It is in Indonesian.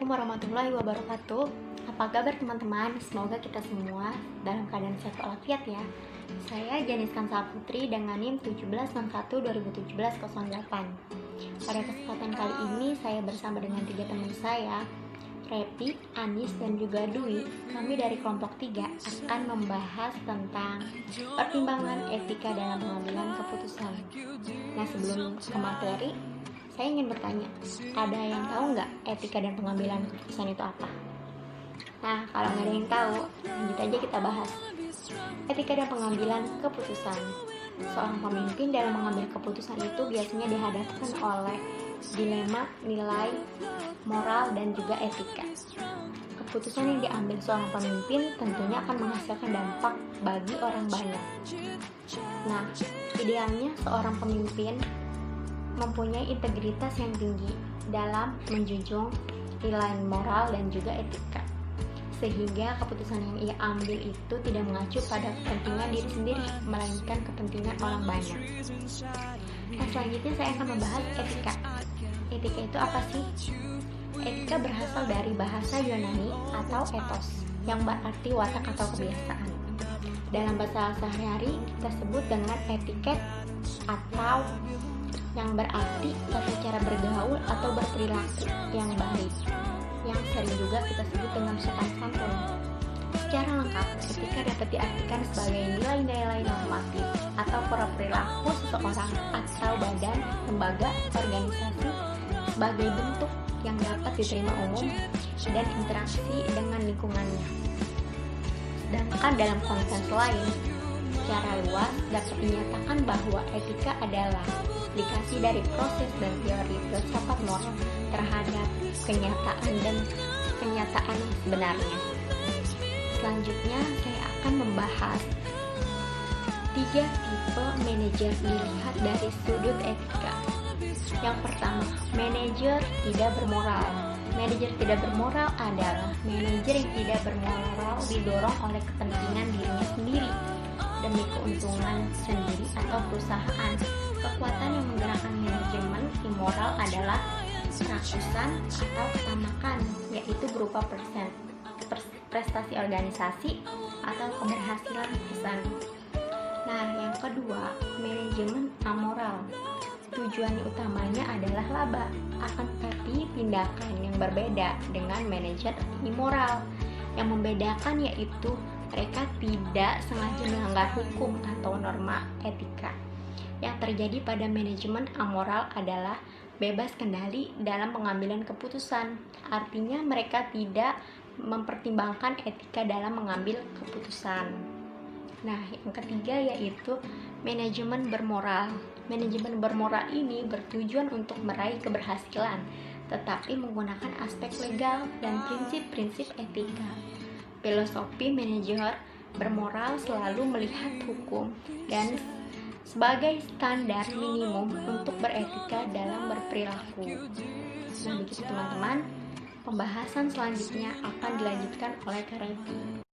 Assalamualaikum warahmatullahi wabarakatuh. Apa kabar teman-teman? Semoga kita semua dalam keadaan sehat walafiat ya. Saya Janis Kansa Putri dengan NIM 1761201708. Pada kesempatan kali ini saya bersama dengan 3 teman saya, Repi, Anis, dan juga Dwi. Kami dari kelompok 3 akan membahas tentang pertimbangan etika dalam pengambilan keputusan. Nah, sebelum ke materi, saya ingin bertanya, ada yang tahu nggak etika dan pengambilan keputusan itu apa? Nah, kalau nggak ada yang tahu, lanjut aja kita bahas. Etika dan pengambilan keputusan. Seorang pemimpin dalam mengambil keputusan itu biasanya dihadapkan oleh dilema nilai, moral, dan juga etika. Keputusan yang diambil seorang pemimpin tentunya akan menghasilkan dampak bagi orang banyak. Nah, idealnya seorang pemimpin mempunyai integritas yang tinggi dalam menjunjung nilai moral dan juga etika, sehingga keputusan yang ia ambil itu tidak mengacu pada kepentingan diri sendiri, melainkan kepentingan orang banyak. Nah, selanjutnya saya akan membahas etika. Etika itu apa sih? Etika berasal dari bahasa Yunani atau ethos, yang berarti watak atau kebiasaan. Dalam bahasa sehari-hari kita sebut dengan etiket atau yang berarti tata cara bergaul atau berperilaku yang baik, yang sering juga kita sebut dengan sopan santun. Secara lengkap, etika dapat diartikan sebagai nilai-nilai normatif atau perilaku seseorang atau badan, lembaga, organisasi sebagai bentuk yang dapat diterima umum dan interaksi dengan lingkungannya. Sedangkan dalam konteks lain, secara luas dapat dinyatakan bahwa etika adalah aplikasi dari proses dan teori filsafat moral terhadap kenyataan sebenarnya. Selanjutnya saya akan membahas 3 tipe manajer dilihat dari sudut etika. Yang pertama, manajer tidak bermoral. Manajer tidak bermoral adalah manajer yang tidak bermoral didorong oleh kepentingan dirinya sendiri demi keuntungan sendiri atau perusahaan. Kekuatan yang menggerakkan manajemen immoral adalah kerakusan atau ketamakan, yaitu berupa prestasi organisasi atau keberhasilan perusahaan. Nah, yang kedua, manajemen amoral. Tujuan utamanya adalah laba, akan tetapi tindakan yang berbeda dengan manajer immoral. Yang membedakan yaitu mereka tidak sengaja melanggar hukum atau norma etika. Yang terjadi pada manajemen amoral adalah bebas kendali dalam pengambilan keputusan. Artinya mereka tidak mempertimbangkan etika dalam mengambil keputusan. Nah, yang ketiga yaitu manajemen bermoral. Manajemen bermoral ini bertujuan untuk meraih keberhasilan, tetapi menggunakan aspek legal dan prinsip-prinsip etika. Filosofi manajer bermoral selalu melihat hukum dan sebagai standar minimum untuk beretika dalam berperilaku. Nah, begitu teman-teman, pembahasan selanjutnya akan dilanjutkan oleh Kak Repi.